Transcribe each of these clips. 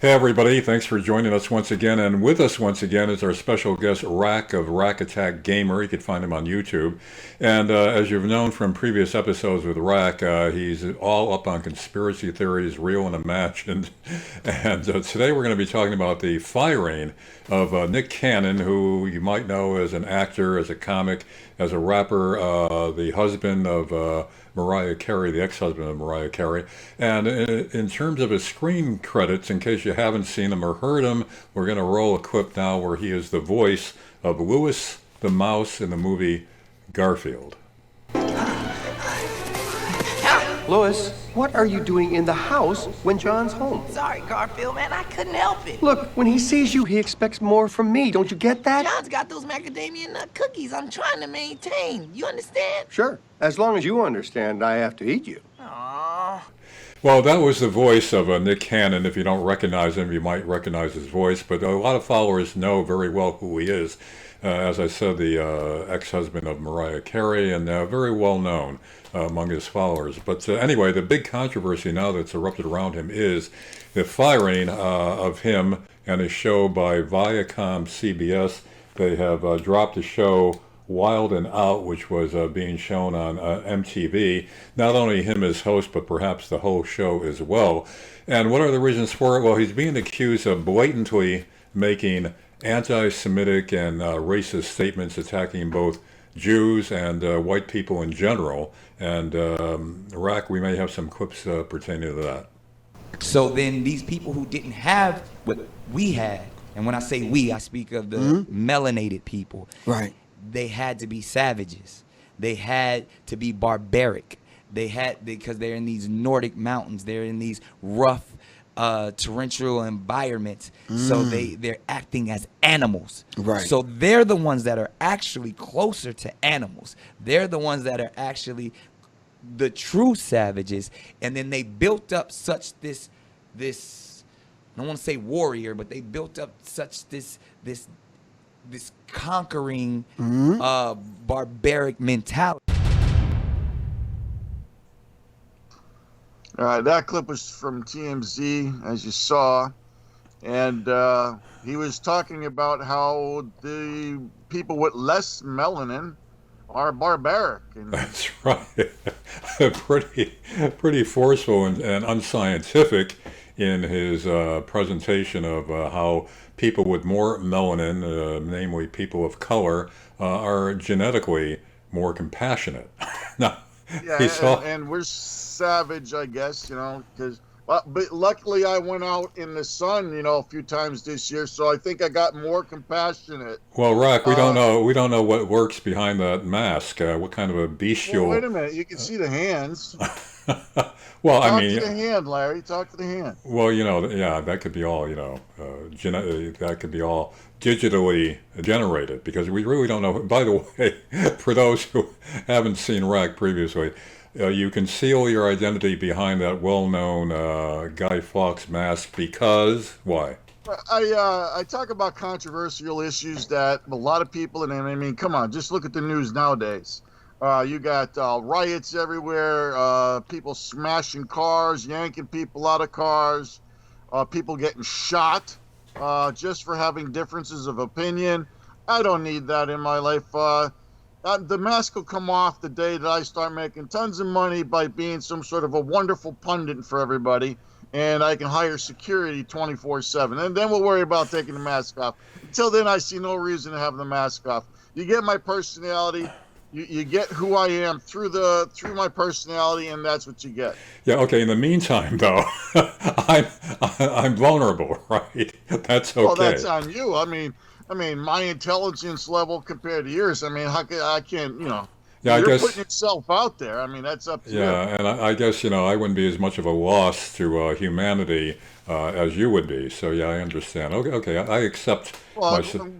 Hey everybody, thanks for joining us once again. And with us once again is our special guest, Rack of Rack Attack Gamer. You can find him on YouTube. And as you've known from previous episodes with Rack, he's all up on conspiracy theories, real and imagined. And today we're going to be talking about the firing of Nick Cannon, who you might know as an actor, as a comic, as a rapper, the husband of Mariah Carey, the ex-husband of Mariah Carey. And in terms of his screen credits, in case you haven't seen him or heard him, we're going to roll a clip now where he is the voice of Louis the Mouse in the movie Garfield. Louis, what are you doing in the house when John's home? Sorry, Garfield, man, I couldn't help it. Look, when he sees you, he expects more from me. Don't you get that? John's got those macadamia nut cookies I'm trying to maintain. You understand? Sure. As long as you understand, I have to eat you. Aww. Well, that was the voice of Nick Cannon. If you don't recognize him, you might recognize his voice, but a lot of followers know very well who he is. As I said, the ex-husband of Mariah Carey, and very well known among his followers. But anyway, the big controversy now that's erupted around him is the firing of him and his show by Viacom CBS. They have dropped the show Wild and Out, which was being shown on MTV. Not only him as host, but perhaps the whole show as well. And what are the reasons for it? Well, he's being accused of blatantly making anti-Semitic and racist statements attacking both Jews and white people in general. And Rack, we may have some clips pertaining to that. So then these people who didn't have what we had, and when I say we, I speak of the melanated people. Right. They had to be savages. They had to be barbaric. Because they're in these Nordic mountains. They're in these rough, torrential environments. So they're acting as animals. Right. So they're the ones that are actually closer to animals. They're the ones that are actually the true savages. And then they built up such this I don't want to say warrior, but they built up such this conquering barbaric mentality. All right, that clip was from TMZ, as you saw, and he was talking about how the people with less melanin are barbaric. And That's right. pretty forceful and unscientific in his presentation of how people with more melanin, namely people of color, are genetically more compassionate. Now, yeah, and we're savage, I guess, because but luckily I went out in the sun, a few times this year, so I think I got more compassionate. Well, Rack, we don't know what works behind that mask. What kind of a bestial? Well, wait a minute, you can see the hands. Well, Talk I mean, to the hand, Larry. Talk to the hand. well, yeah, that could be all, that could be all digitally generated, because we really don't know. By the way, for those who haven't seen Rack previously, you conceal your identity behind that well-known Guy Fawkes mask because why? I talk about controversial issues that a lot of people, and I mean, come on, just look at the news nowadays. You got riots everywhere, people smashing cars, yanking people out of cars, people getting shot just for having differences of opinion. I don't need that in my life. The mask will come off the day that I start making tons of money by being some sort of a wonderful pundit for everybody, and I can hire security 24/7. And then we'll worry about taking the mask off. Until then, I see no reason to have the mask off. You get my personality. You get who I am through my personality, and that's what you get. Yeah, okay. In the meantime, though, I'm vulnerable, right? That's okay. Well, that's on you. I mean, my intelligence level compared to yours. I mean, I can't, Yeah, you're I guess. putting yourself out there. I mean, that's up to you. Yeah, and I guess I wouldn't be as much of a loss to humanity as you would be. So yeah, I understand. Okay, I accept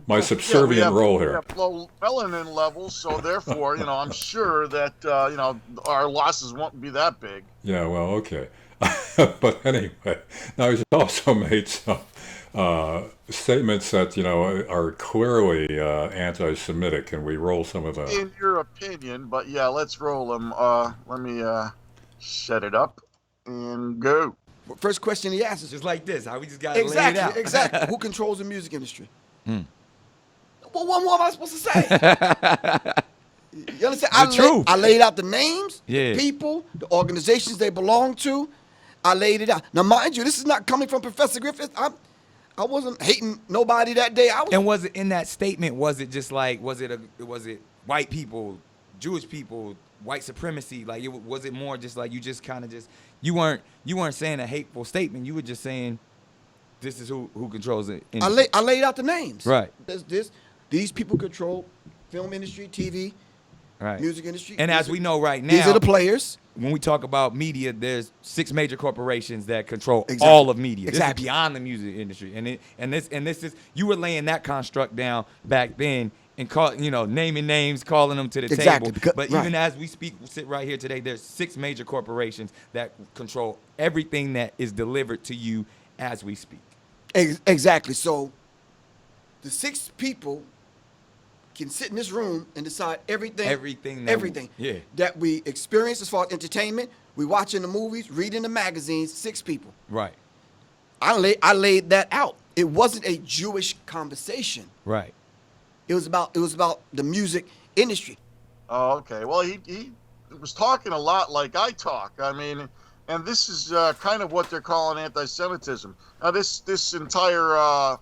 my subservient role here. We have low melanin levels, so therefore, I'm sure that our losses won't be that big. Yeah, well, okay. But anyway, now he's also made some statements that are clearly anti-Semitic. Can we roll some of them? In your opinion, but yeah, let's roll them. Let me set it up and go. First question he asks is Just like this, how we just got it laid out. exactly, exactly. Who controls the music industry? Well, what more am I supposed to say? You understand? truth. I laid out the names, Yeah. the people, the organizations they belong to. I laid it out. Now, mind you, this is not coming from Professor Griffith. I wasn't hating nobody that day. And was it in that statement? Was it just like was it white people, Jewish people, white supremacy? Like was it more just like you just kind of just you weren't saying a hateful statement. You were just saying this is who controls it. I laid out the names. Right. These people control film industry, TV, right. music industry. And as we know right now, these are the players. When we talk about media, there's 6 major corporations that control Exactly. all of media. Exactly. This is beyond the music industry, and this is you were laying that construct down back then and naming names, calling them to the Exactly. table. But Right. even as we sit right here today, there's 6 major corporations that control everything that is delivered to you as we speak. Exactly. So the 6 people can sit in this room and decide everything that we experience as far as entertainment. We watching the movies, reading the magazines. 6 people. Right. I laid that out. It wasn't a Jewish conversation. Right. It was about the music industry. Oh, okay. Well, he was talking a lot like I talk. I mean, and this is kind of what they're calling anti-Semitism. Now, this entire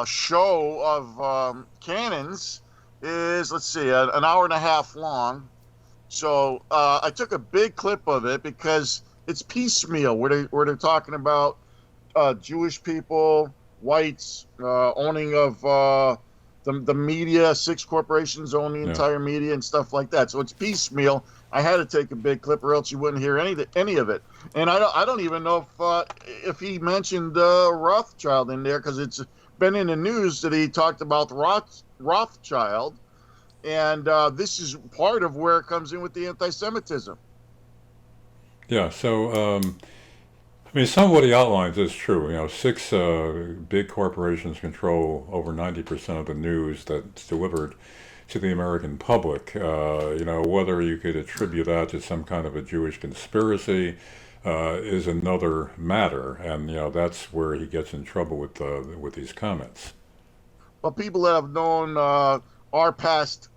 show of cannons is, let's see, an hour and a half long. So I took a big clip of it because it's piecemeal where they're talking about Jewish people, whites, owning of the media, 6 corporations own the entire media and stuff like that. So it's piecemeal. I had to take a big clip, or else you wouldn't hear any of it. And I don't even know if he mentioned Rothschild in there, because it's been in the news that he talked about Rothschild, and this is part of where it comes in with the anti-Semitism. Yeah, so I mean, some of what he outlines is true. 6 big corporations control over 90% of the news that's delivered to the American public. Whether you could attribute that to some kind of a Jewish conspiracy is another matter, and that's where he gets in trouble with these comments. Well, people that have known our past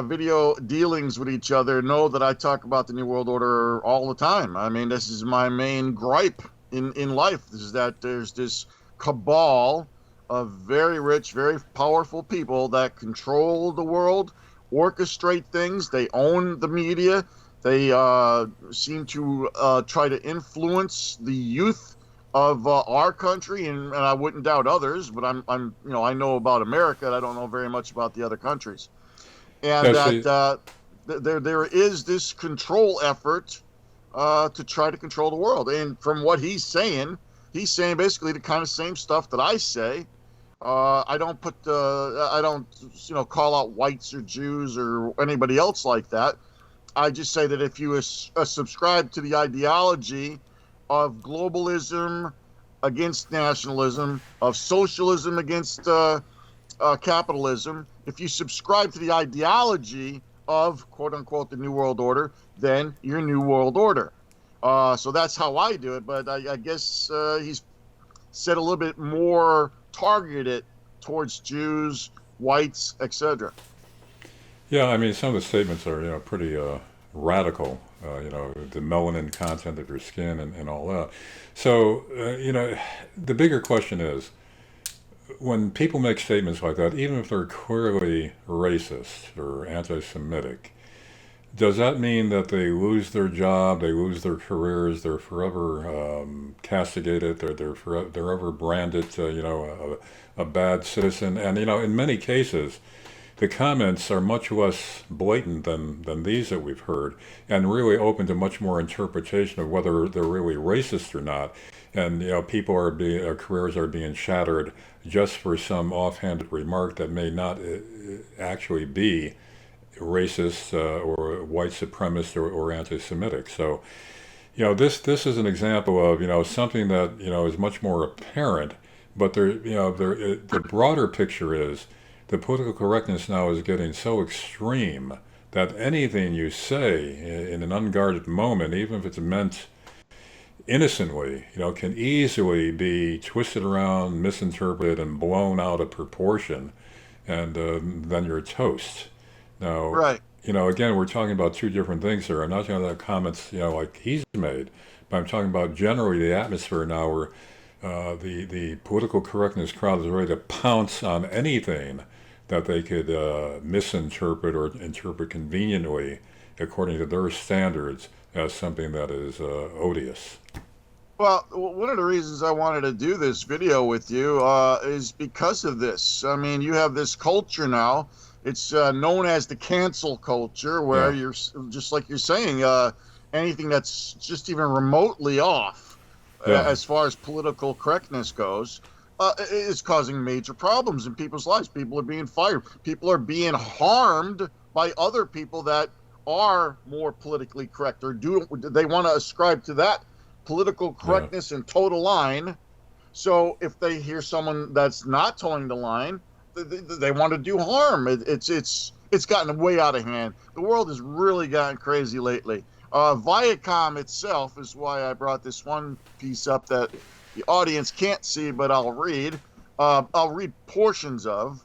video dealings with each other know that I talk about the New World Order all the time. I mean, this is my main gripe in life, is that there's this cabal of very rich, very powerful people that control the world, orchestrate things. They own the media. They seem to try to influence the youth of our country, and I wouldn't doubt others. But I know about America. And I don't know very much about the other countries. And there is this control effort to try to control the world. And from what he's saying basically the kind of same stuff that I say. I don't call out whites or Jews or anybody else like that. I just say that if you subscribe to the ideology of globalism against nationalism, of socialism against capitalism, if you subscribe to the ideology of, quote unquote, the New World Order, then you're New World Order. So that's how I do it. But I guess he's said a little bit more targeted towards Jews, whites, etc. Yeah, I mean, some of the statements are pretty radical. The melanin content of your skin and all that. So the bigger question is, when people make statements like that, even if they're clearly racist or anti-Semitic, does that mean that they lose their job, they lose their careers, they're forever castigated, they're forever branded, a bad citizen? And in many cases, the comments are much less blatant than these that we've heard, and really open to much more interpretation of whether they're really racist or not. And people careers are being shattered just for some offhanded remark that may not actually be racist or white supremacist or anti-Semitic. So, this is an example of something that is much more apparent. But the broader picture is the political correctness now is getting so extreme that anything you say in an unguarded moment, even if it's meant innocently, can easily be twisted around, misinterpreted, and blown out of proportion, and then you're toast. Now, Right. again, we're talking about two different things here. I'm not talking about comments, like he's made, but I'm talking about generally the atmosphere now where the political correctness crowd is ready to pounce on anything that they could misinterpret or interpret conveniently according to their standards as something that is odious. Well, one of the reasons I wanted to do this video with you is because of this. I mean, you have this culture now. It's known as the cancel culture, where you're just like you're saying, anything that's just even remotely off as far as political correctness goes is causing major problems in people's lives. People are being fired. People are being harmed by other people that are more politically correct or they want to ascribe to that political correctness and total line. So if they hear someone that's not towing the line, they want to do harm. It's gotten way out of hand. The world has really gotten crazy lately. Viacom itself is why I brought this one piece up that the audience can't see, but I'll read. I'll read portions of.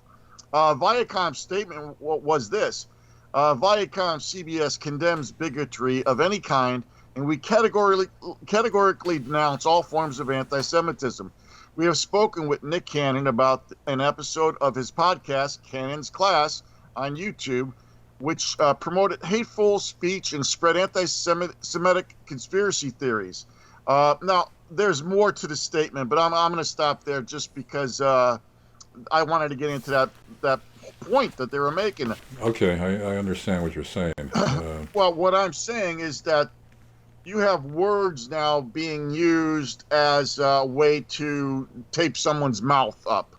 Viacom's statement was this. Viacom CBS condemns bigotry of any kind, and we categorically denounce all forms of anti-Semitism. We have spoken with Nick Cannon about an episode of his podcast, Cannon's Class, on YouTube, which promoted hateful speech and spread anti-Semitic conspiracy theories. Now, there's more to the statement, but I'm going to stop there just because I wanted to get into that point that they were making. Okay, I understand what you're saying. Well, what I'm saying is that you have words now being used as a way to tape someone's mouth up.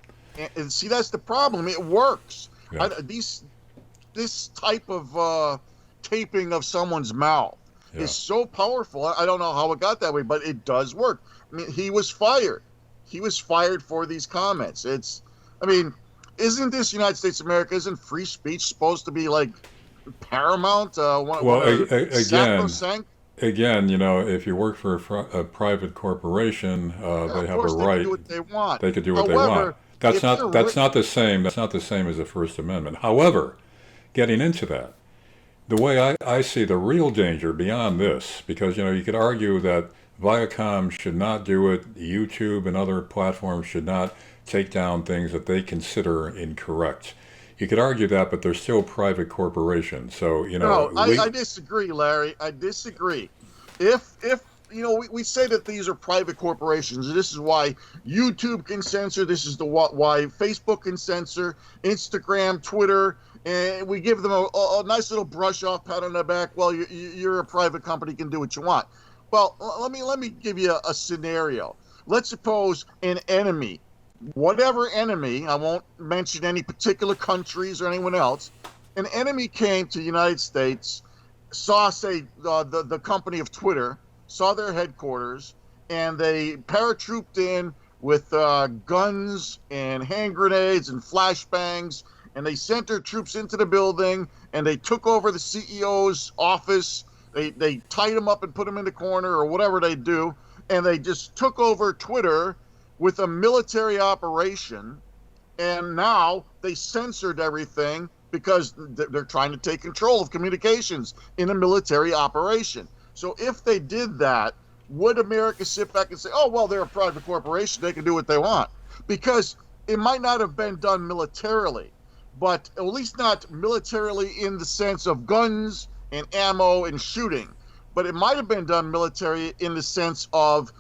And see, that's the problem. It works. Yeah. This type of taping of someone's mouth is so powerful. I don't know how it got that way, but it does work. I mean, he was fired. He was fired for these comments. Isn't this United States of America? Isn't free speech supposed to be like paramount? Again, if you work for a private corporation, they have a right. They can do what they want. They could do what they want. That's not the same. That's not the same as the First Amendment. However, getting into that, the way I see the real danger beyond this, because you could argue that Viacom should not do it. YouTube and other platforms should not take down things that they consider incorrect. You could argue that, but they're still private corporations. So, I disagree, Larry. I disagree. If we say that these are private corporations. This is why YouTube can censor. This is why Facebook can censor, Instagram, Twitter, and we give them a nice little brush off, pat on the back. Well, you're a private company, you can do what you want. Well, let me give you a scenario. Let's suppose an enemy, whatever enemy, I won't mention any particular countries or anyone else, an enemy came to the United States, saw, say, the company of Twitter, saw their headquarters, and they paratrooped in with guns and hand grenades and flashbangs, and they sent their troops into the building, and they took over the CEO's office. They tied him up and put him in the corner or whatever they do, and they just took over Twitter with a military operation, and now they censored everything because they're trying to take control of communications in a military operation. So if they did that, would America sit back and say, oh, well, they're a private corporation, they can do what they want? Because it might not have been done militarily, but at least not militarily in the sense of guns and ammo and shooting. But it might have been done military in the sense of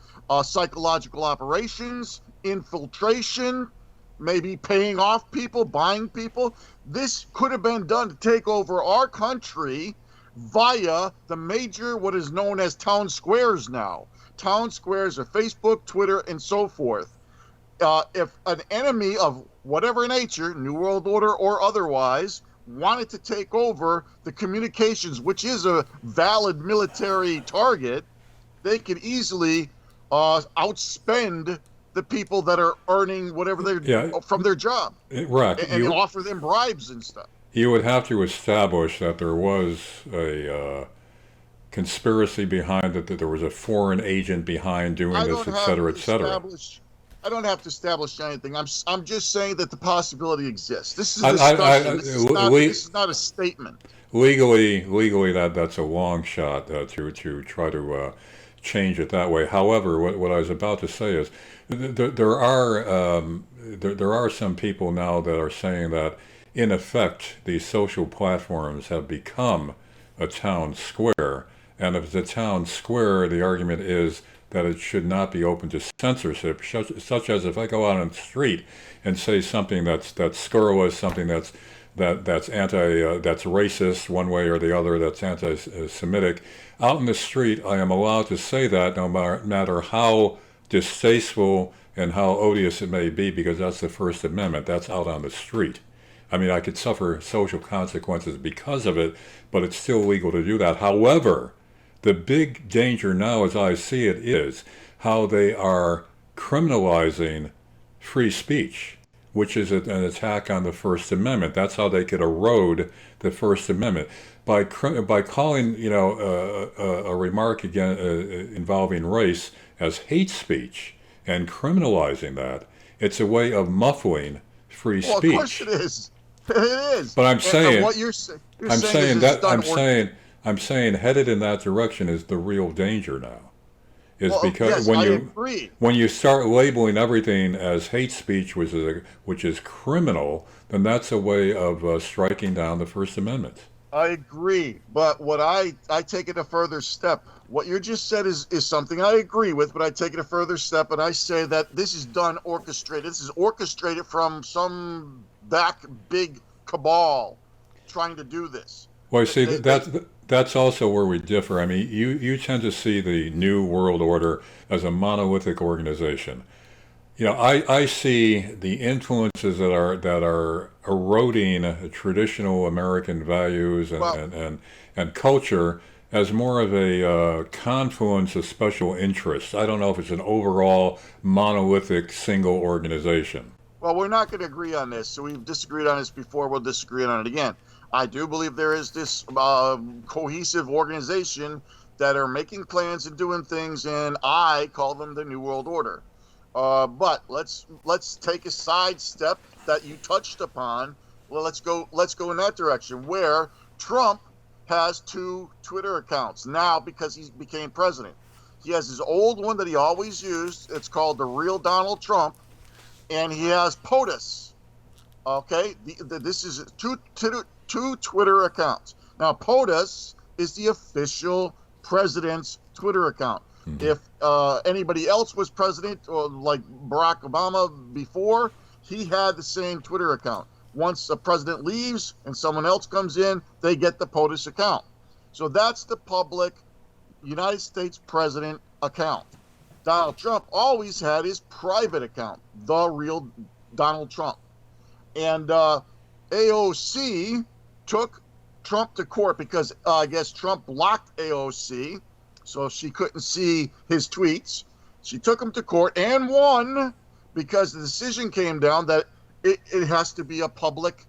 psychological operations, infiltration, maybe paying off people, buying people. This could have been done to take over our country via the major, what is known as town squares now. Town squares are Facebook, Twitter, and so forth. If an enemy of whatever nature, New World Order or otherwise, wanted to take over the communications, which is a valid military target, they could easily outspend the people that are earning whatever they're from their job, right? And offer them bribes and stuff. You would have to establish that there was a conspiracy behind it, that there was a foreign agent behind doing this, et cetera, et cetera. I don't have to establish anything. I'm just saying that the possibility exists. This is a discussion. This is not a statement. Legally, that's a long shot to try to change it that way. However, what I was about to say is there are some people now that are saying that in effect these social platforms have become a town square, and if it's a town square, the argument is that it should not be open to censorship, such as if I go out on the street and say something that's scurrilous, something that's that's racist one way or the other, that's anti-Semitic. Out in the street, I am allowed to say that no matter how distasteful and how odious it may be, because that's the First Amendment. That's out on the street. I mean, I could suffer social consequences because of it, but it's still legal to do that. However, the big danger now, as I see it, is how they are criminalizing free speech, which is an attack on the First Amendment. That's how they could erode the First Amendment by calling, a remark again involving race as hate speech and criminalizing that. It's a way of muffling free speech. Well, of course it is. It is. But I'm saying, what you're saying, I'm saying headed in that direction is the real danger now. Because yes, when you start labeling everything as hate speech, which is criminal, then that's a way of striking down the First Amendment. I agree, but what I take it a further step. What you just said is something I agree with, but I take it a further step, and I say that this is done orchestrated. This is orchestrated from some back big cabal trying to do this. Well, you see, that's also where we differ. I mean, you tend to see the New World Order as a monolithic organization. I see the influences that are eroding traditional American values and culture as more of a confluence of special interests. I don't know if it's an overall monolithic single organization. Well, we're not going to agree on this. So we've disagreed on this before. We'll disagree on it again. I do believe there is this cohesive organization that are making plans and doing things, and I call them the New World Order. But let's take a side step that you touched upon. Well, let's go in that direction, where Trump has 2 Twitter accounts now because he became president. He has his old one that he always used. It's called The Real Donald Trump, and he has POTUS. Okay, this is two Twitter accounts. Now, POTUS is the official president's Twitter account. Mm-hmm. If anybody else was president, or like Barack Obama before, he had the same Twitter account. Once a president leaves and someone else comes in, they get the POTUS account. So that's the public United States president account. Donald Trump always had his private account, The Real Donald Trump. And AOC took Trump to court because I guess Trump blocked AOC, so she couldn't see his tweets. She took him to court and won because the decision came down that it has to be a public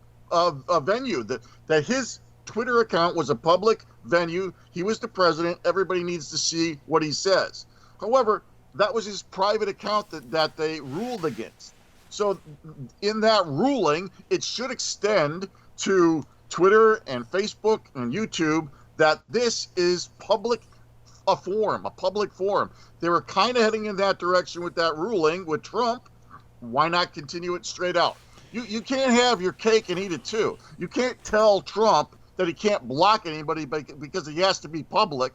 venue, that his Twitter account was a public venue. He was the president. Everybody needs to see what he says. However, that was his private account that they ruled against. So in that ruling, it should extend to Twitter and Facebook and YouTube that this is a public forum. They were kind of heading in that direction with that ruling with Trump. Why not continue it straight out? You can't have your cake and eat it too. You can't tell Trump that he can't block anybody because he has to be public,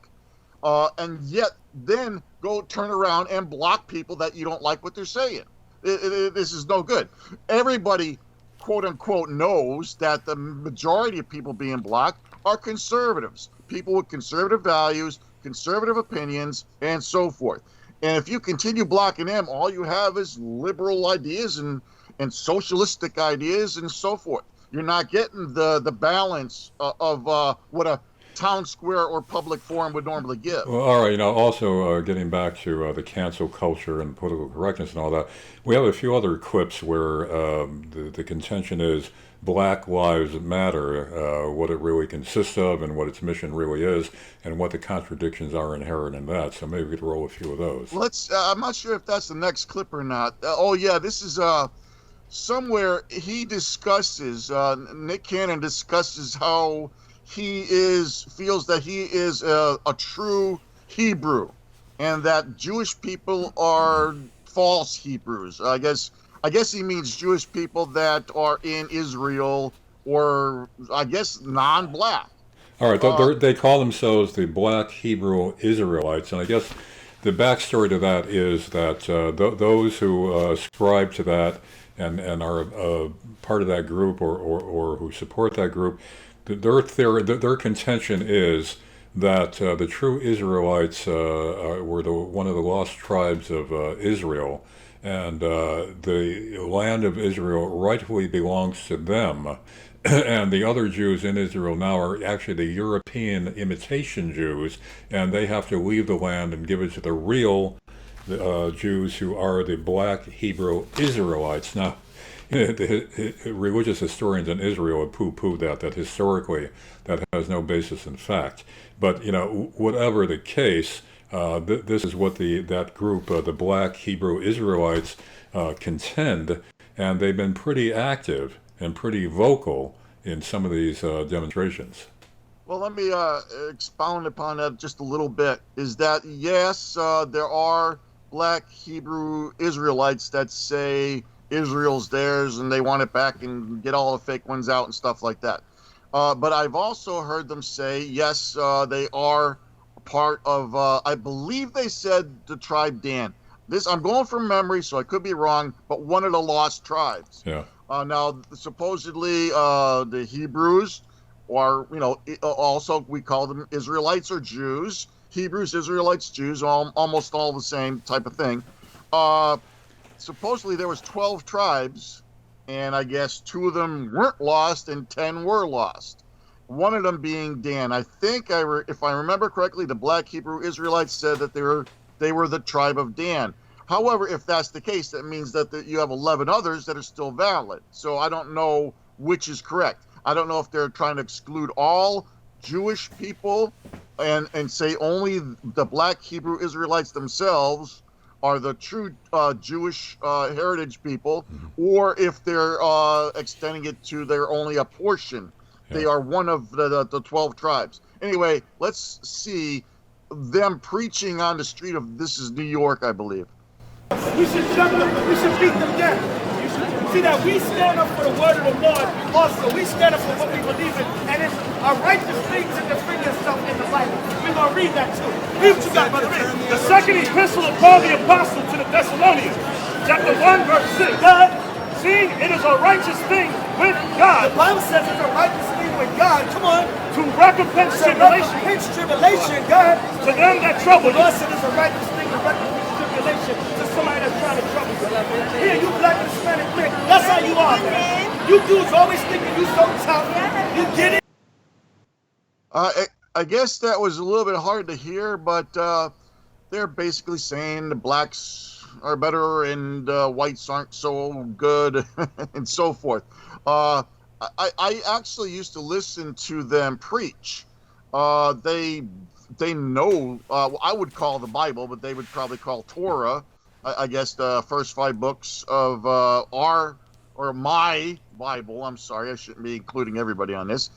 and yet then go turn around and block people that you don't like what they're saying. This is no good. Everybody, quote unquote, knows that the majority of people being blocked are conservatives, people with conservative values, conservative opinions, and so forth. And if you continue blocking them, all you have is liberal ideas and socialistic ideas and so forth. You're not getting the balance of what a town square or public forum would normally give. Well, all right, also getting back to the cancel culture and political correctness and all that, we have a few other clips where the contention is Black Lives Matter, what it really consists of and what its mission really is, and what the contradictions are inherent in that. So maybe we could roll a few of those. I'm not sure if that's the next clip or not. Oh yeah, this is somewhere he discusses, Nick Cannon discusses how feels that he is a true Hebrew, and that Jewish people are false Hebrews. I guess he means Jewish people that are in Israel, or I guess non-black. All right, they call themselves the Black Hebrew Israelites, and I guess the backstory to that is that those who ascribe to that and are part of that group or who support that group, their contention is that the true Israelites were one of the lost tribes of Israel, and the land of Israel rightfully belongs to them. And the other Jews in Israel now are actually the European imitation Jews, and they have to leave the land and give it to the real Jews who are the Black Hebrew Israelites. Now, religious historians in Israel have poo-pooed that historically that has no basis in fact. But whatever the case, this is what that group, the Black Hebrew Israelites, contend, and they've been pretty active and pretty vocal in some of these demonstrations. Well, let me expound upon that just a little bit. Is that, yes, there are Black Hebrew Israelites that say Israel's theirs and they want it back and get all the fake ones out and stuff like that. But I've also heard them say, yes, they are part of, I believe they said the tribe Dan. I'm going from memory, so I could be wrong, but one of the lost tribes. Yeah. Now, supposedly, the Hebrews, or, also we call them Israelites or Jews. Hebrews, Israelites, Jews, almost all the same type of thing. Supposedly there was 12 tribes, and I guess 2 of them weren't lost and 10 were lost. One of them being Dan. I think, if I remember correctly, the Black Hebrew Israelites said that they were the tribe of Dan. However, if that's the case, that means that you have 11 others that are still valid. So I don't know which is correct. I don't know if they're trying to exclude all Jewish people and say only the Black Hebrew Israelites themselves are the true Jewish heritage people, or if they're extending it to they're only a portion. Yeah. They are one of the 12 tribes. Anyway, let's see them preaching on the street of, this is New York, I believe. We should jump them. We should beat them down. You should see that we stand up for the word of the Lord. Also, we stand up for what we believe in, and it's a righteous thing to defend yourself in the Bible. We're gonna read that too. Read what you got, brother. Read. The second epistle of Paul the apostle to the Thessalonians, chapter 1, verse 6. God, seeing it is a righteous thing with God. The Bible says it's a righteous thing with God. Come on. To recompense tribulation. God. To them that trouble. The Lord said it's a righteous thing to recompense tribulation to somebody that's trying to trouble you. Here, you black and Hispanic man. That's how you are, man. You dudes always thinking you so tough. You get it? I guess that was a little bit hard to hear, but they're basically saying the blacks are better and whites aren't so good and so forth. I actually used to listen to them preach. They know, I would call the Bible, but they would probably call Torah, I guess the first 5 books of my Bible. I'm sorry, I shouldn't be including everybody on this.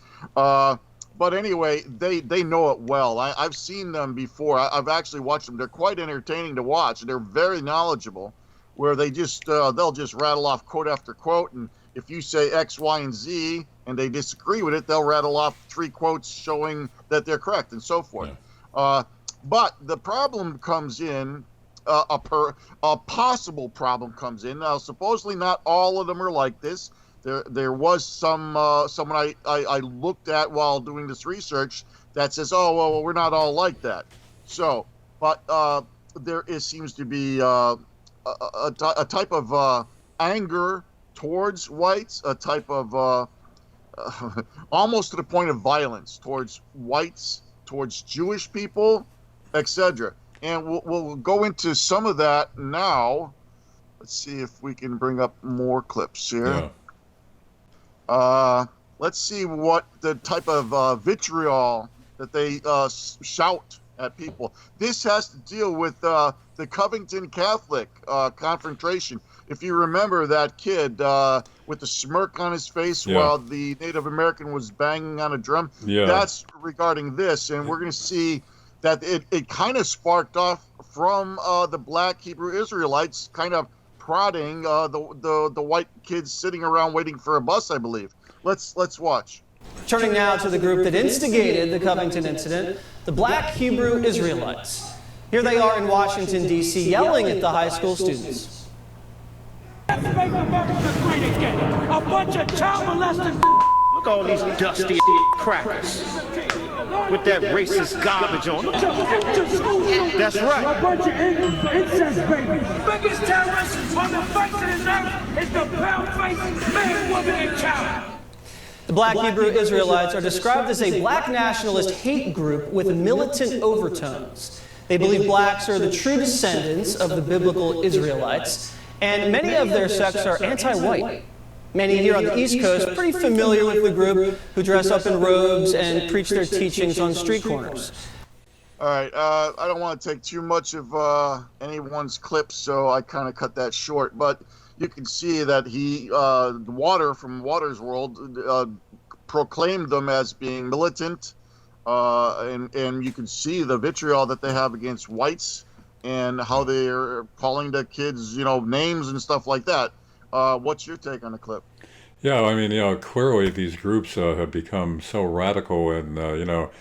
But anyway, they know it well. I've seen them before. I've actually watched them. They're quite entertaining to watch. They're very knowledgeable, where they just they'll just rattle off quote after quote, and if you say X, Y, and Z and they disagree with it, they'll rattle off 3 quotes showing that they're correct and so forth. Yeah. But the problem comes in, a possible problem comes in. Now, supposedly not all of them are like this. There was someone I looked at while doing this research that says, oh, well, we're not all like that. So, but seems to be a type of anger towards whites, a type of almost to the point of violence towards whites, towards Jewish people, etc. And we'll go into some of that now. Let's see if we can bring up more clips here. Let's see what the type of vitriol that they shout at people. This has to deal with the Covington Catholic confrontation. If you remember that kid with the smirk on his face while the Native American was banging on a drum, that's regarding this. And we're going to see that it kind of sparked off from the Black Hebrew Israelites kind of prodding the white kids sitting around waiting for a bus, I believe. Let's watch. Turning now to the group that instigated the Covington incident, the Black Hebrew Israelites. Here they are in Washington, D.C., yelling at the high school students. Let's make America great again. A bunch of child molesting. Look all these dusty crackers with that racist garbage on them. That's right. A bunch of incest babies. Biggest terrorist on the face of this earth is the pale-faced man, woman, and child. The Black Hebrew Israelites are described as a black nationalist hate group with militant overtones. They believe blacks are the true descendants of the biblical Israelites, and many of their sects are anti-white. Many here on the East Coast are pretty familiar with the group, who dress up in robes and preach their teachings on street corners. All right, I don't want to take too much of anyone's clips, so I kind of cut that short, but you can see that Water from Water's World proclaimed them as being militant, and you can see the vitriol that they have against whites and how they're calling the kids, names and stuff like that. What's your take on the clip? Yeah, I mean, clearly these groups have become so radical, and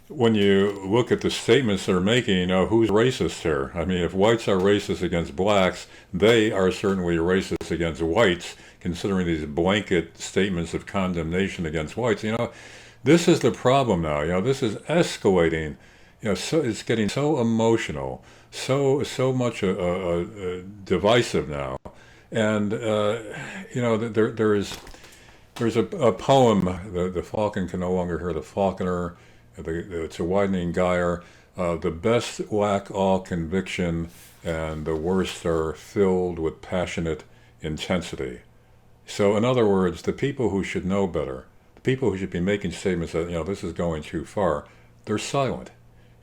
when you look at the statements they're making, who's racist here? I mean, if whites are racist against blacks, they are certainly racist against whites, considering these blanket statements of condemnation against whites. This is the problem now. This is escalating. So it's getting so emotional, so much divisive now. And there's a poem, the falcon can no longer hear the falconer. It's a widening gyre. The best lack all conviction, and the worst are filled with passionate intensity. So in other words, the people who should know better, the people who should be making statements that this is going too far, they're silent.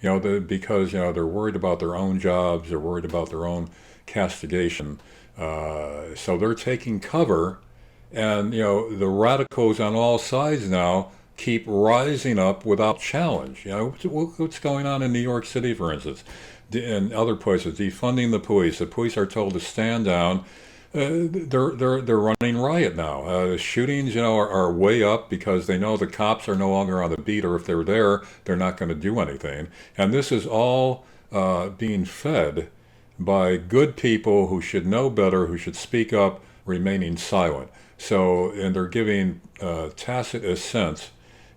Because they're worried about their own jobs, they're worried about their own castigation. So they're taking cover, and the radicals on all sides now keep rising up without challenge. What's going on in New York City, for instance, and other places, defunding the police. The police are told to stand down. They're running riot now. Shootings, are way up because they know the cops are no longer on the beat, or if they're there, they're not going to do anything. And this is all being fed by good people who should know better, who should speak up, remaining silent. And they're giving tacit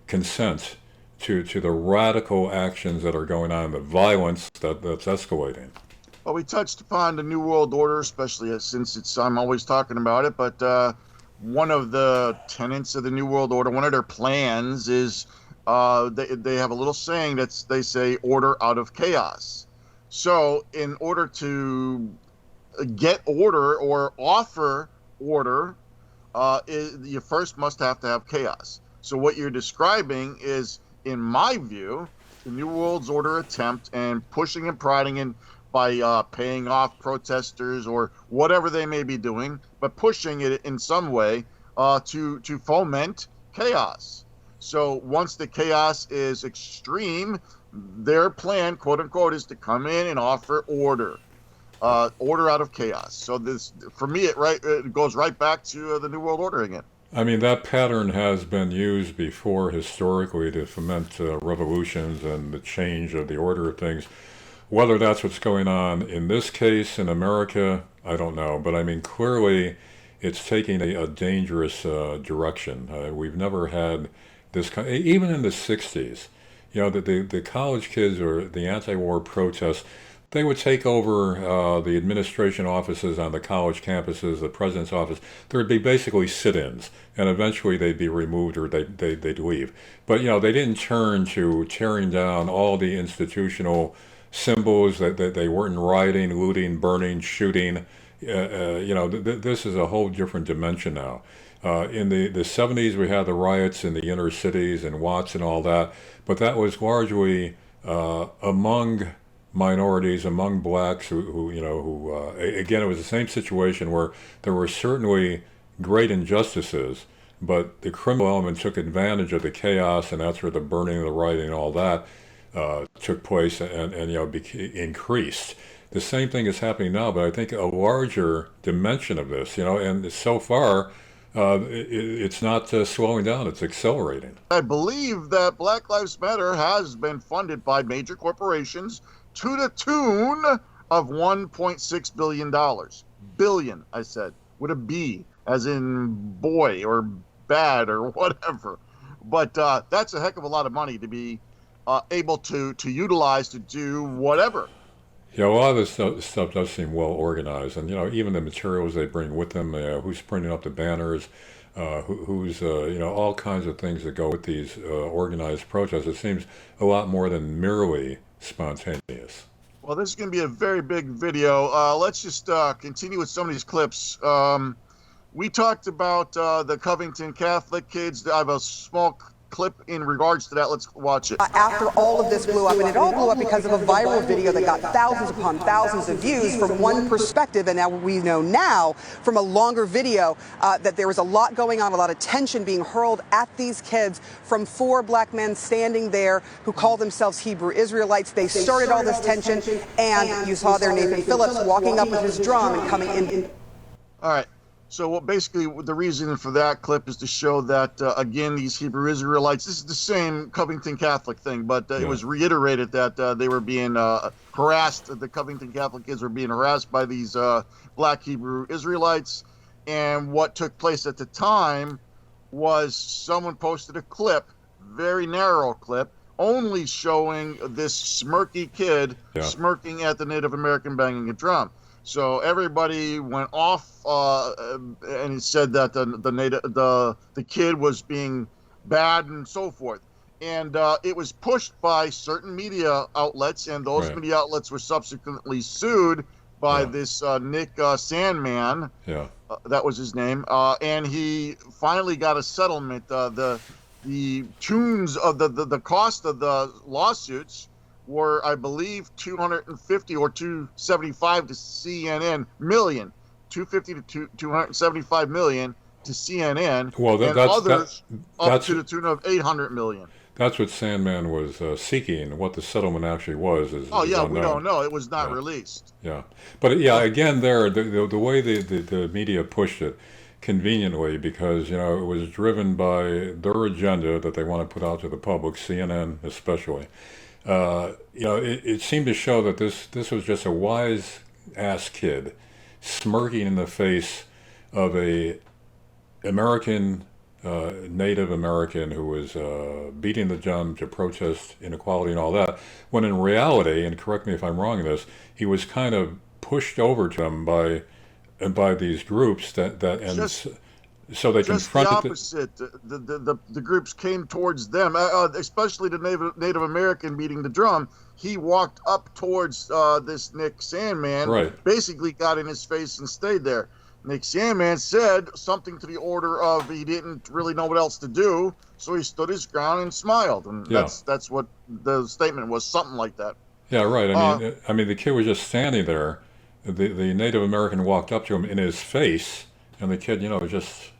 consent to the radical actions that are going on, the violence that's escalating. Well, we touched upon the New World Order, especially since I'm always talking about it, but one of the tenets of the New World Order, one of their plans is they have a little saying they say order out of chaos. So in order to get order or offer order, you first must have to have chaos. So what you're describing is, in my view, the New World Order attempt and pushing and prodding in by paying off protesters or whatever they may be doing, but pushing it in some way to foment chaos. So once the chaos is extreme, their plan, quote unquote, is to come in and offer order out of chaos. So this, for me, it goes right back to the New World Order again. I mean, that pattern has been used before historically to foment revolutions and the change of the order of things. Whether that's what's going on in this case in America, I don't know. But I mean, clearly it's taking a dangerous direction. We've never had this, even in the 60s, the college kids or the anti-war protests, they would take over the administration offices on the college campuses, the president's office. There would be basically sit-ins, and eventually they'd be removed or they'd leave. But, they didn't turn to tearing down all the institutional symbols that they weren't rioting, looting, burning, shooting. This is a whole different dimension now. In the 70s, we had the riots in the inner cities and Watts and all that, but that was largely among minorities, among blacks who again, it was the same situation where there were certainly great injustices, but the criminal element took advantage of the chaos, and that's where the burning, the rioting, and all that took place and increased. The same thing is happening now, but I think a larger dimension of this, and so far, it's not slowing down, it's accelerating. I believe that Black Lives Matter has been funded by major corporations to the tune of $1.6 billion. Billion, I said, with a B, as in boy or bad or whatever. But that's a heck of a lot of money to be able to utilize to do whatever. Yeah, a lot of this stuff does seem well organized, and even the materials they bring with them, who's printing up the banners, who's all kinds of things that go with these organized protests. It seems a lot more than merely spontaneous. Well, this is going to be a very big video. Let's just continue with some of these clips. We talked about the Covington Catholic kids. I have a small clip in regards to that. Let's watch it. After all of this blew up, and it all blew up because of a viral video that got thousands upon thousands of views from one perspective, and now we know now from a longer video that there was a lot going on, a lot of tension being hurled at these kids from 4 black men standing there who call themselves Hebrew Israelites. They started all this tension, and you saw there Nathan Phillips walking up with his drum and coming in. All right. So basically the reason for that clip is to show that, again, these Hebrew Israelites, this is the same Covington Catholic thing, but it was reiterated that they were being harassed. The Covington Catholic kids were being harassed by these black Hebrew Israelites. And what took place at the time was someone posted a clip, very narrow clip, only showing this smirky kid smirking at the Native American banging a drum. So everybody went off, and he said that the kid was being bad and so forth. And it was pushed by certain media outlets, and those media outlets were subsequently sued by this Nick Sandman. That was his name. And he finally got a settlement. The tunes of the cost of the lawsuits were, I believe, 250 or 275 to CNN million, 250 to 275 million to CNN. Well, and others up to the tune of 800 million. That's what Sandman was seeking. What the settlement actually was is we unknown. don't know. It was not released. Yeah, but again, the way the media pushed it conveniently, because it was driven by their agenda that they want to put out to the public, CNN especially. It seemed to show that this was just a wise ass kid smirking in the face of a American, Native American who was beating the drum to protest inequality and all that, when in reality, and correct me if I'm wrong in this, he was kind of pushed over to him by these groups so they confronted the opposite. The groups came towards them, especially the Native American beating the drum. He walked up towards this Nick Sandman, basically got in his face and stayed there. Nick Sandman said something to the order of he didn't really know what else to do, so he stood his ground and smiled. And that's what the statement was, something like that. Yeah, right. I mean, the kid was just standing there. The Native American walked up to him in his face, and the kid, just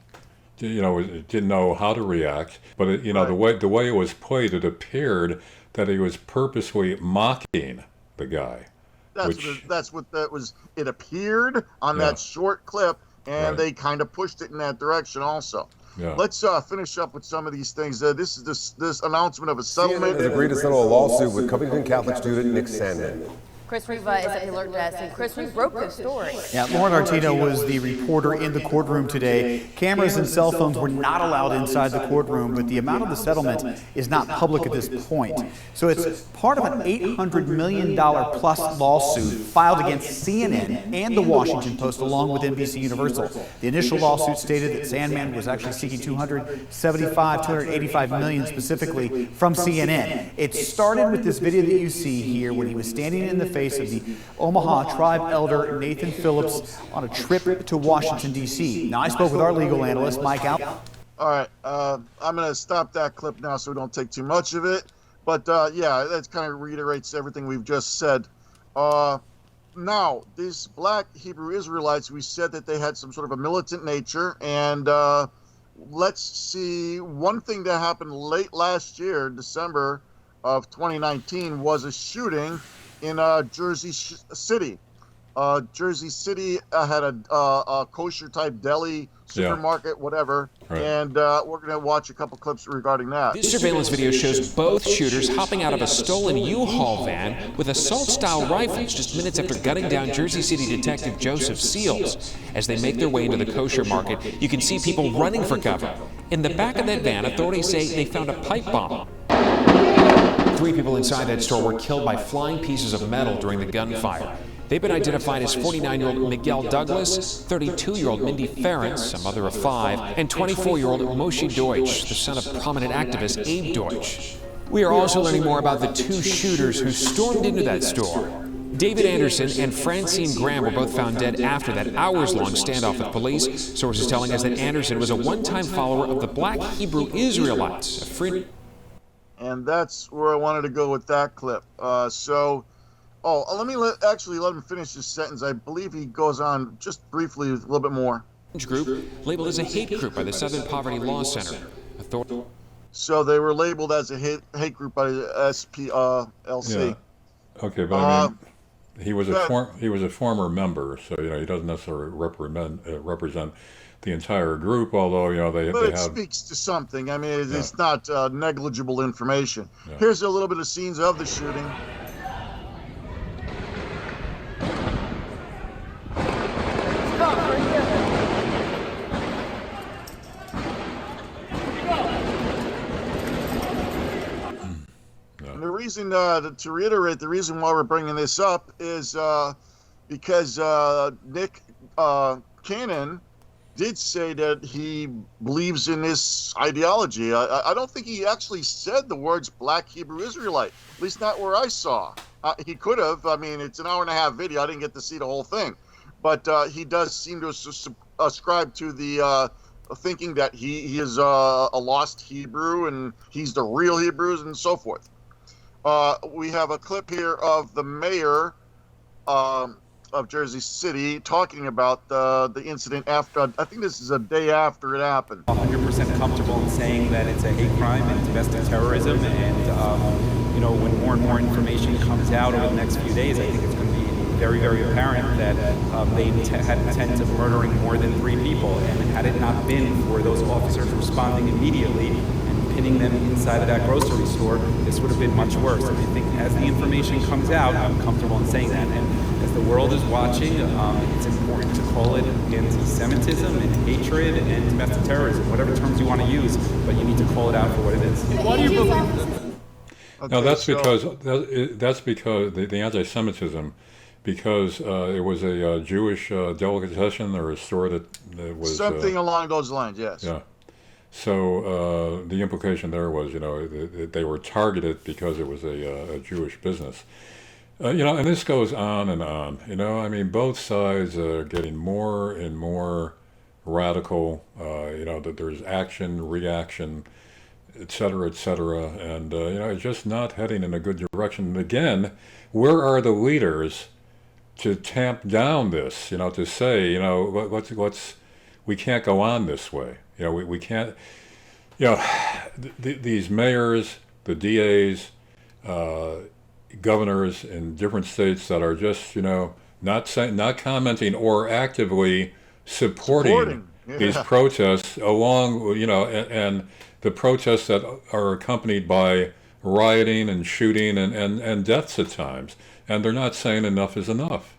didn't know how to react. But the way it was played, it appeared that he was purposely mocking the guy. That's what that was. It appeared on that short clip, and they kind of pushed it in that direction also. Yeah. Let's finish up with some of these things. This is this announcement of a settlement. CNN has agreed to settle a lawsuit with Covington Catholic student Nick Sandman. Chris Riva is at the alert desk, and Chris, we broke this story. Yeah, Lauren Artino was the reporter in the courtroom today. Cameras and cell phones were not allowed inside the courtroom, but the amount of the settlement is not public at this point. So it's part of an $800 million plus lawsuit filed against CNN and the Washington Post, along with NBC Universal. The initial lawsuit stated that Sandman was actually seeking $285 million specifically from CNN. It started with this video that you see here when he was standing in the face of the Omaha tribe elder Nathan Phillips on a trip to Washington, D.C. Now, I spoke with our legal analyst, Mike Al. All right, I'm going to stop that clip now so we don't take too much of it. But, yeah, that kind of reiterates everything we've just said. Now, these Black Hebrew Israelites, we said that they had some sort of a militant nature. And let's see, one thing that happened late last year, December of 2019, was a shooting in Jersey City. Jersey City had a kosher-type deli, supermarket, whatever, and we're going to watch a couple clips regarding that. This surveillance video shows both shooters hopping out of a stolen U-Haul van with assault-style rifles just minutes after gunning down Jersey City detective Joseph Seals. As they make their way into the kosher market, you can see people running for cover. In the back of that van, authorities say they found a pipe bomb. 3 people inside that store were killed by flying pieces of metal during the gunfire. They've been identified as 49-year-old Miguel Douglas, 32-year-old Mindy Ferentz, a mother of 5, and 24-year-old Moshe Deutsch, the son of prominent activist Abe Deutsch. We are also learning more about the 2 shooters who stormed into that store. David Anderson and Francine Graham were both found dead after that hours-long standoff with police. Sources telling us that Anderson was a one-time follower of the Black Hebrew Israelites, a free... And that's where I wanted to go with that clip. Let me let him finish his sentence. I believe he goes on just briefly with a little bit more. Group labeled as a hate group by the Southern Poverty Law Center. So they were labeled as a hate group by the SPLC. Yeah. Okay, but I mean, he was a former member, so he doesn't necessarily represent the entire group, although they have. Speaks to something. I mean, it's not negligible information. Yeah. Here's a little bit of scenes of the shooting. And the reason, to reiterate, the reason why we're bringing this up is because Nick Cannon did say that he believes in this ideology. I don't think he actually said the words Black Hebrew Israelite, at least not where I saw. He could have. I mean, it's an hour-and-a-half video. I didn't get to see the whole thing. But he does seem to ascribe to the thinking that he is a lost Hebrew and he's the real Hebrews and so forth. We have a clip here of the mayor of Jersey City talking about the incident after, I think this is a day after it happened. 100% comfortable in saying that it's a hate crime and domestic terrorism, and when more and more information comes out over the next few days, I think it's going to be very, very apparent that they had intent of murdering more than 3 people, and had it not been for those officers responding immediately and pinning them inside of that grocery store, this would have been much worse. And I think as the information comes out, I'm comfortable in saying that, and as the world is watching, it's important to call it anti-Semitism and hatred and domestic terrorism, whatever terms you want to use, but you need to call it out for what it is. Why do you believe this? Okay, no, that's because the anti-Semitism, because it was a Jewish delicatessen or a store that was something along those lines. Yes. Yeah. So the implication there was, they were targeted because it was a Jewish business. And this goes on and on. I mean, both sides are getting more and more radical. That there's action, reaction, et cetera, and it's just not heading in a good direction. And again, where are the leaders to tamp down this? To say, we can't go on this way. We can't. These mayors, the DAs, governors in different states that are just, not commenting or actively supporting these protests along, and the protests that are accompanied by rioting and shooting and deaths at times, and they're not saying enough is enough.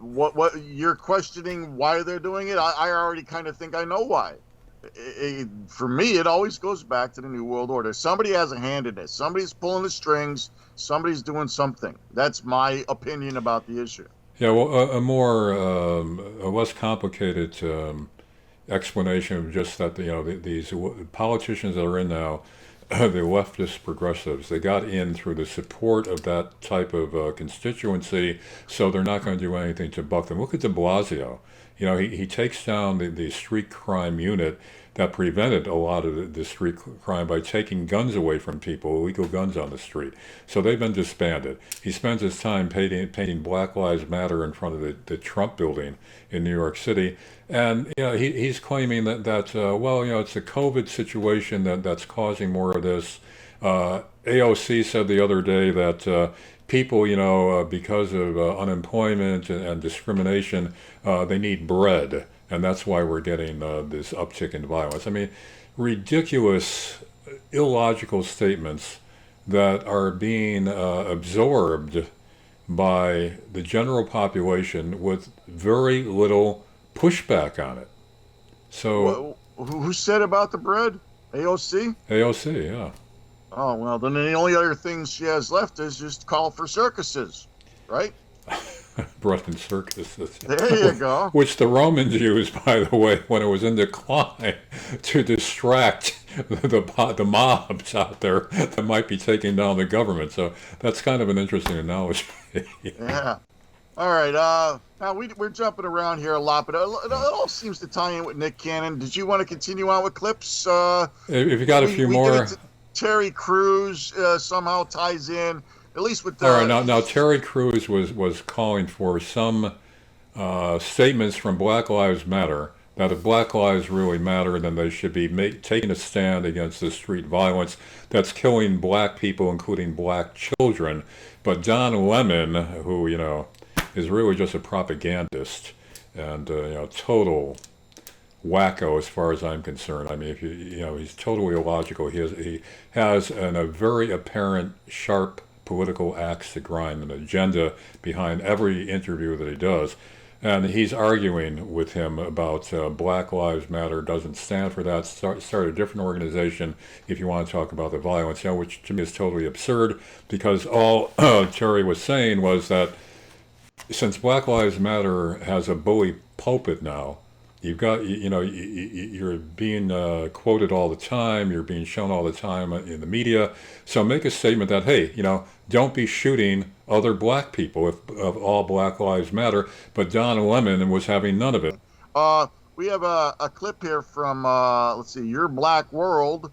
What you're questioning why they're doing it? I already kind of think I know why. For me, it always goes back to the New World Order. Somebody has a hand in this. Somebody's pulling the strings. Somebody's doing something. That's my opinion about the issue. Yeah, well, a less complicated explanation of just that these politicians that are in now the leftist progressives. They got in through the support of that type of constituency, so they're not going to do anything to buck them. Look at de Blasio. You know, he takes down the street crime unit that prevented a lot of the street crime by taking guns away from people, illegal guns on the street. So they've been disbanded. He spends his time painting Black Lives Matter in front of the Trump building in New York City. And you know, he's claiming that well, you know, it's a COVID situation that's causing more of this. AOC said the other day that people, you know, because of unemployment and discrimination, they need bread. And that's why we're getting this uptick in violence. I mean, ridiculous, illogical statements that are being absorbed by the general population with very little pushback on it. So, who said about the bread? AOC? AOC, yeah. Oh, well, then the only other thing she has left is just call for circuses, right? Bread and circuses. There you go. Which the Romans used, by the way, when it was in decline, to distract the mobs out there that might be taking down the government. So that's kind of an interesting analogy. Yeah. All right. Now we're jumping around here a lot, but it all seems to tie in with Nick Cannon. Did you want to continue on with clips? If you got a few more. Terry Crews somehow ties in. At least with the... All right, now Terry Crews was calling for some statements from Black Lives Matter, that if Black lives really matter, then they should be taking a stand against the street violence that's killing black people, including black children. But Don Lemon, who, you know, is really just a propagandist and, you know, total wacko as far as I'm concerned. I mean, if you know, he's totally illogical. He has a very apparent, sharp political axe to grind, an agenda behind every interview that he does. And he's arguing with him about Black Lives Matter doesn't stand for that. Start a different organization if you want to talk about the violence, you know, which to me is totally absurd, because all Terry was saying was that since Black Lives Matter has a bully pulpit now, you've got, you know, you're being quoted all the time, you're being shown all the time in the media. So make a statement that, hey, you know, don't be shooting other black people if all Black Lives Matter. But Don Lemon was having none of it. We have a clip here from, let's see, Your Black World,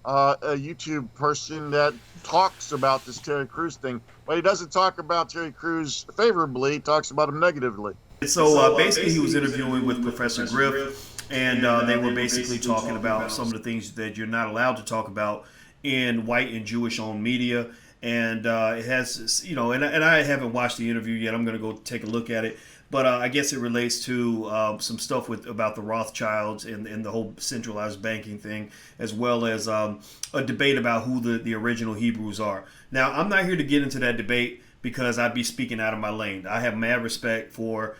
a YouTube person that talks about this Terry Crews thing. But he doesn't talk about Terry Crews favorably, he talks about him negatively. So basically he was interviewing with Professor Griff, and they were basically talking about some of the things that you're not allowed to talk about in white and Jewish-owned media. And it has, you know, and I haven't watched the interview yet. I'm going to go take a look at it. But I guess it relates to some stuff about the Rothschilds and the whole centralized banking thing, as well as a debate about who the original Hebrews are. Now, I'm not here to get into that debate because I'd be speaking out of my lane. I have mad respect for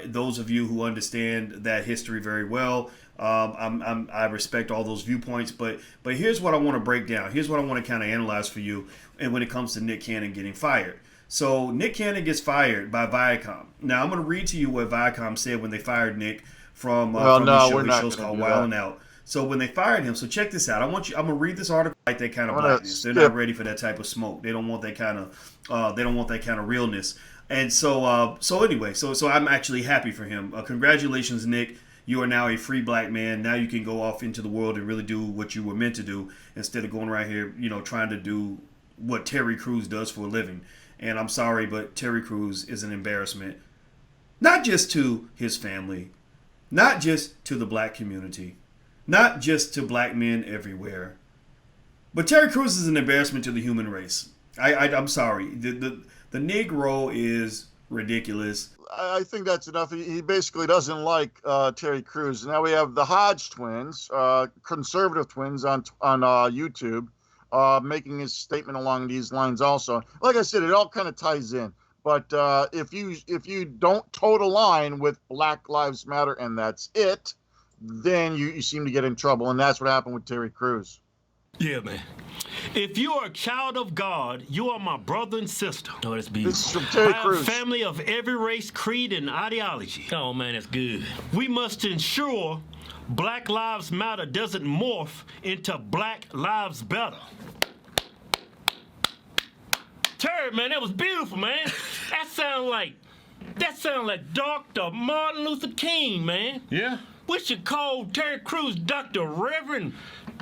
those of you who understand that history very well. I respect all those viewpoints, but here's what I want to break down. Here's what I want to kind of analyze for you, and when it comes to Nick Cannon getting fired. So Nick Cannon gets fired by Viacom. Now I'm going to read to you what Viacom said when they fired Nick from his show's called Wild 'N Out. So when they fired him, so check this out. I'm going to read this article like that kind of blackness. They're not ready for that type of smoke. They don't want that kind of realness. And so anyway, so I'm actually happy for him. Congratulations, Nick. You are now a free black man. Now you can go off into the world and really do what you were meant to do instead of going right here, you know, trying to do what Terry Crews does for a living. And I'm sorry, but Terry Crews is an embarrassment, not just to his family, not just to the black community, not just to black men everywhere, but Terry Crews is an embarrassment to the human race. I'm sorry. The Negro is ridiculous. I think that's enough. He basically doesn't like Terry Crews. Now we have the Hodge twins, conservative twins on YouTube, making his statement along these lines also. Like I said, it all kind of ties in. But if you don't toe the line with Black Lives Matter and that's it, then you seem to get in trouble. And that's what happened with Terry Crews. Yeah, man. If you are a child of God, you are my brother and sister. Oh, that's beautiful. This is from Terry I have Crews. family of every race, creed, and ideology. Oh, man, that's good. We must ensure Black Lives Matter doesn't morph into Black Lives Better. Terry, man, that was beautiful, man. That sound like Dr. Martin Luther King, man. Yeah? We should call Terry Crews Dr. Reverend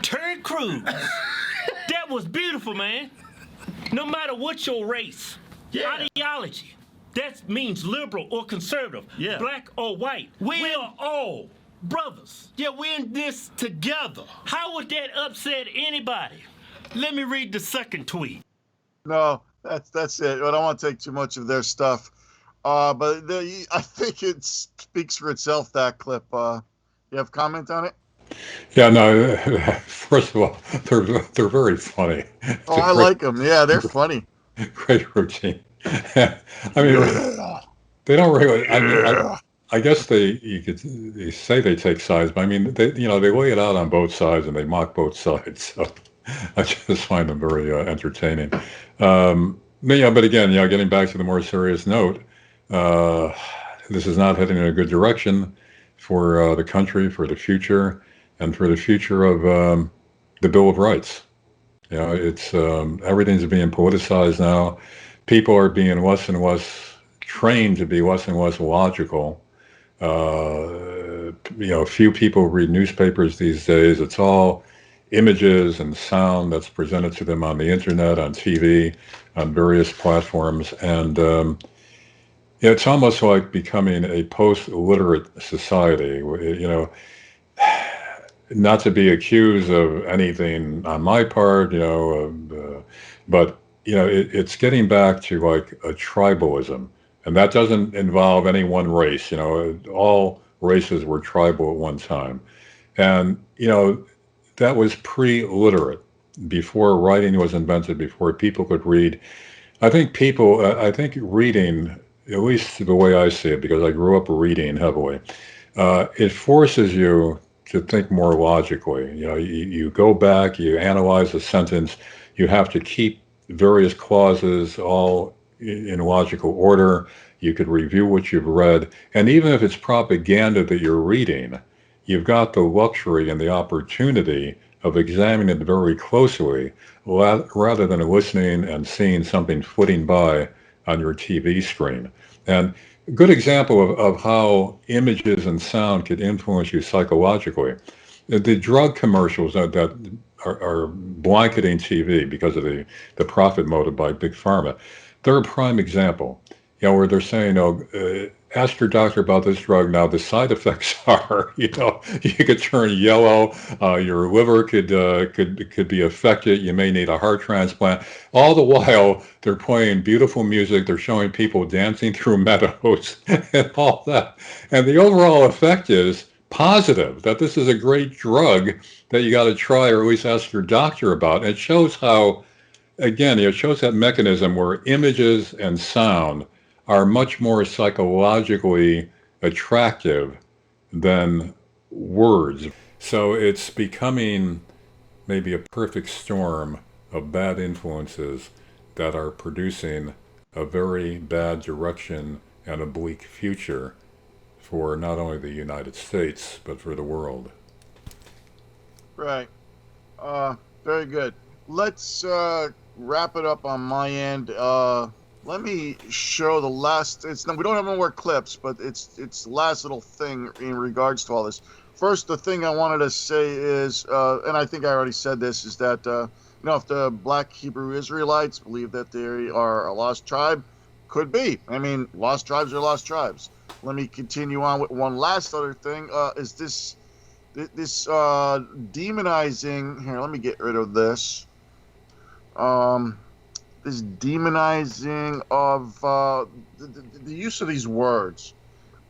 Terry Crews. That was beautiful, man. No matter what your race, ideology, that means liberal or conservative, black or white. We are all brothers. Yeah, we're in this together. How would that upset anybody? Let me read the second tweet. No, that's it. I don't want to take too much of their stuff. But I think it speaks for itself, that clip. You have a comment on it? Yeah, no, first of all, they're very funny. Oh, I like them. Yeah, they're funny. Great routine. I mean, they don't really, I mean, I guess they say they take sides, but I mean, they lay it out on both sides and they mock both sides. So I just find them very entertaining. But again, getting back to the more serious note, this is not heading in a good direction for the country, for the future, and for the future of the Bill of Rights. It's everything's being politicized now. People are being less and less trained to be less and less logical. Few people read newspapers these days. It's all images and sound that's presented to them on the internet, on TV, on various platforms, and it's almost like becoming a post-literate society. Not to be accused of anything on my part, but it's getting back to like a tribalism, and that doesn't involve any one race. All races were tribal at one time, and that was pre-literate, before writing was invented, before people could read. I think reading, at least the way I see it, because I grew up reading heavily, it forces you to think more logically. You go back, you analyze a sentence, you have to keep various clauses all in logical order. You could review what you've read, and even if it's propaganda that you're reading, you've got the luxury and the opportunity of examining it very closely, rather than listening and seeing something flitting by on your TV screen. And a good example of how images and sound could influence you psychologically, the drug commercials that are blanketing TV because of the profit motive by Big Pharma, they're a prime example. Where they're saying, ask your doctor about this drug. Now, the side effects are, you could turn yellow, your liver could be affected, you may need a heart transplant. All the while, they're playing beautiful music, they're showing people dancing through meadows and all that. And the overall effect is positive, that this is a great drug that you got to try, or at least ask your doctor about. It shows how, again, it shows that mechanism where images and sound are much more psychologically attractive than words. So it's becoming maybe a perfect storm of bad influences that are producing a very bad direction and a bleak future for not only the United States, but for the world. Right. Very good. Let's wrap it up on my end. Let me show the last. We don't have any more clips, but it's the last little thing in regards to all this. First, the thing I wanted to say is, and I think I already said this, is that if the Black Hebrew Israelites believe that they are a lost tribe, could be. I mean, lost tribes are lost tribes. Let me continue on with one last other thing. Is this demonizing? Here, let me get rid of this. This demonizing of the use of these words.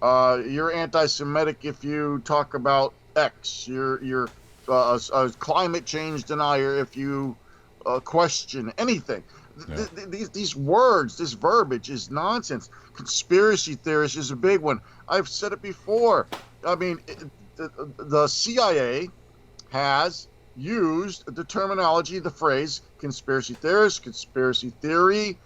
You're anti-Semitic if you talk about X. You're a climate change denier if you question anything. Yeah. These words, this verbiage is nonsense. Conspiracy theorist is a big one. I've said it before. I mean, the CIA has used the terminology, the phrase conspiracy theorist, conspiracy theory,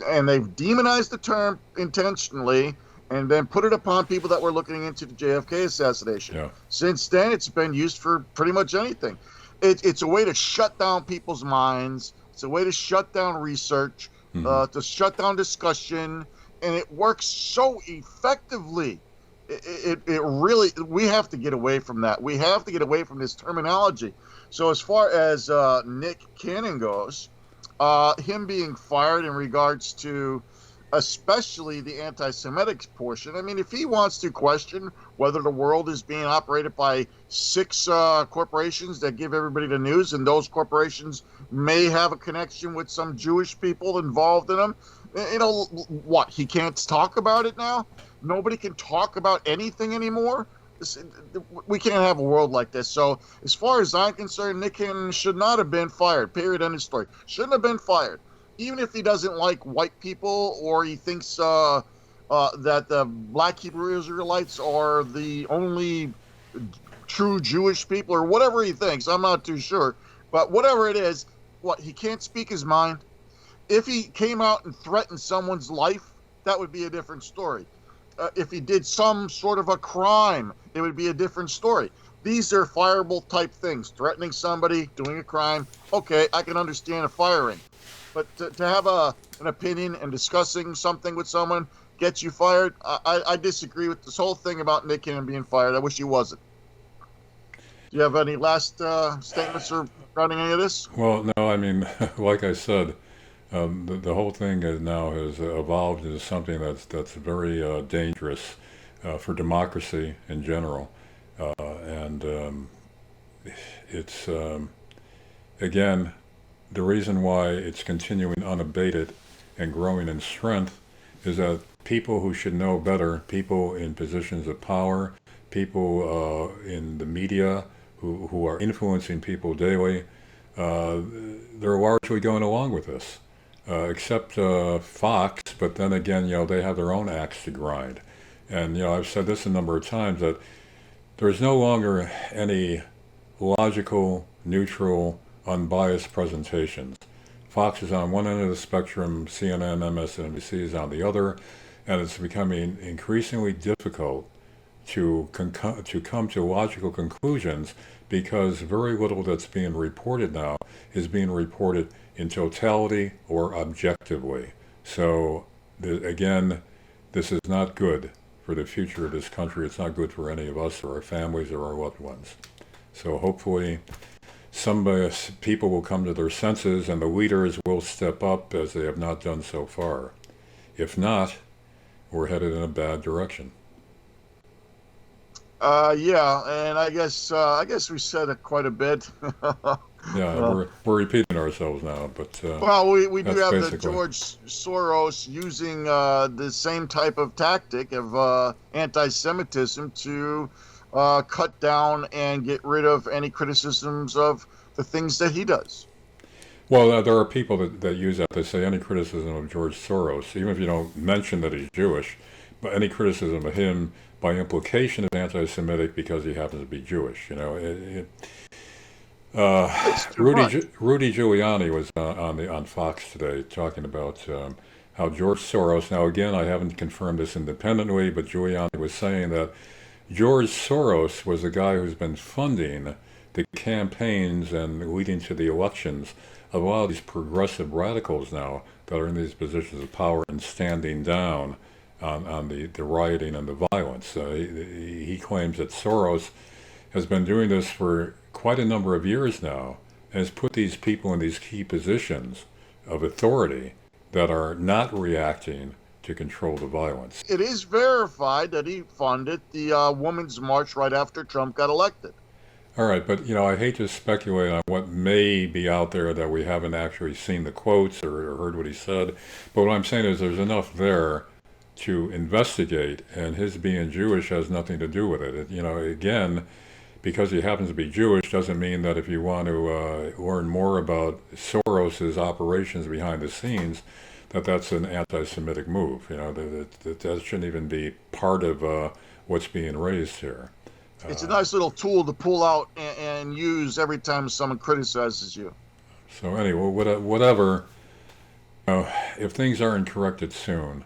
and they've demonized the term intentionally and then put it upon people that were looking into the JFK assassination. Yeah. Since then, it's been used for pretty much anything. It's a way to shut down people's minds. It's a way to shut down research, to shut down discussion, and it works so effectively. It really, we have to get away from that. We have to get away from this terminology. So as far as Nick Cannon goes, him being fired in regards to especially the anti-Semitic portion, I mean, if he wants to question whether the world is being operated by 6 corporations that give everybody the news, and those corporations may have a connection with some Jewish people involved in them, you know, what, he can't talk about it now? Nobody can talk about anything anymore? We can't have a world like this. So as far as I'm concerned, Nick Cannon should not have been fired, period, end of story. Shouldn't have been fired. Even if he doesn't like white people, or he thinks that the Black Hebrew Israelites are the only true Jewish people, or whatever he thinks, I'm not too sure. But whatever it is, what, he can't speak his mind? If he came out and threatened someone's life, that would be a different story. If he did some sort of a crime, it would be a different story. These are fireable type things. Threatening somebody, doing a crime, okay, I can understand a firing. But to have an opinion and discussing something with someone gets you fired, I disagree with this whole thing about Nick Cannon being fired. I wish he wasn't. Do you have any last statements regarding any of this? Well, no, I mean, like I said, the whole thing now has evolved into something that's very dangerous for democracy in general, and it's again, the reason why it's continuing unabated and growing in strength is that people who should know better, people in positions of power, people in the media who are influencing people daily, they're largely going along with this. Except Fox, but then again, you know, they have their own axe to grind. And, you know, I've said this a number of times, that there's no longer any logical, neutral, unbiased presentations. Fox is on one end of the spectrum, CNN, MSNBC is on the other, and it's becoming increasingly difficult to come to logical conclusions, because very little that's being reported now is being reported in totality or objectively. So again, this is not good for the future of this country. It's not good for any of us or our families or our loved ones. So hopefully people will come to their senses, and the leaders will step up as they have not done so far. If not, we're headed in a bad direction. Yeah, and I guess we said it quite a bit. Yeah, we're repeating ourselves now, but well, we do have the George Soros using the same type of tactic of anti-Semitism to cut down and get rid of any criticisms of the things that he does. Well, there are people that use that. They say any criticism of George Soros, even if you don't mention that he's Jewish, but any criticism of him by implication is anti-Semitic because he happens to be Jewish. You know, Rudy Giuliani was on Fox today talking about how George Soros. Now, again, I haven't confirmed this independently, but Giuliani was saying that George Soros was the guy who's been funding the campaigns and leading to the elections of a lot of these progressive radicals now that are in these positions of power and standing down on the rioting and the violence. He claims that Soros has been doing this for quite a number of years now, and has put these people in these key positions of authority that are not reacting to control the violence. It is verified that he funded the Women's March right after Trump got elected. All right, but you know, I hate to speculate on what may be out there that we haven't actually seen the quotes or heard what he said, but what I'm saying is there's enough there to investigate, and his being Jewish has nothing to do with it. You know, again, because he happens to be Jewish doesn't mean that if you want to learn more about Soros's operations behind the scenes, that's an anti-Semitic move. You know, that shouldn't even be part of what's being raised here. It's a nice little tool to pull out and use every time someone criticizes you. So anyway, whatever. If things aren't corrected soon,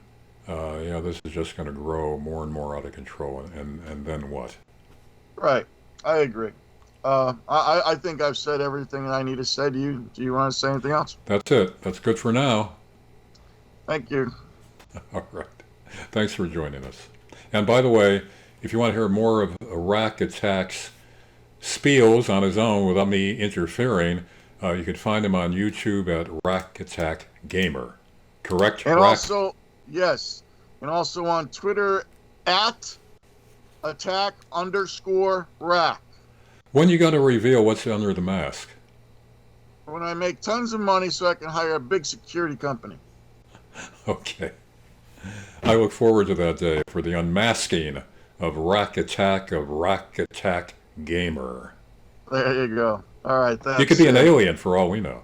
this is just going to grow more and more out of control. And then what? Right. I agree. I think I've said everything that I need to say to you. Do you want to say anything else? That's it. That's good for now. Thank you. All right. Thanks for joining us. And by the way, if you want to hear more of Rack Attack's spiels on his own without me interfering, you can find him on YouTube at Rack Attack Gamer. Correct? And Rack? also, yes, and also on Twitter at attack_rack. When you going to reveal what's under the mask? When I make tons of money so I can hire a big security company. Okay. I look forward to that day for the unmasking of Rack Attack Gamer. There you go. All right. Thanks. You could be an alien for all we know.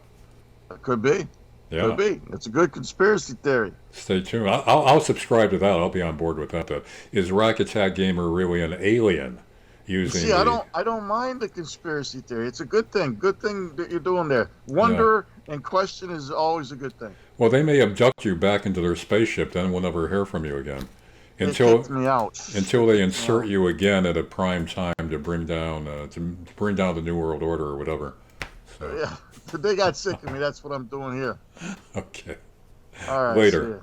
It could be. Yeah. Could be. It's a good conspiracy theory. Stay tuned. I'll subscribe to that. I'll be on board with that. Is Rack Attack Gamer really an alien? See, I don't mind the conspiracy theory. It's a good thing. Good thing that you're doing there. Wonder and question is always a good thing. Well, they may abduct you back into their spaceship, then we'll never hear from you again. Until me out. Until they insert you again at a prime time to bring down the New World Order or whatever. So. Yeah, they got sick of me. That's what I'm doing here. Okay. All right. Later.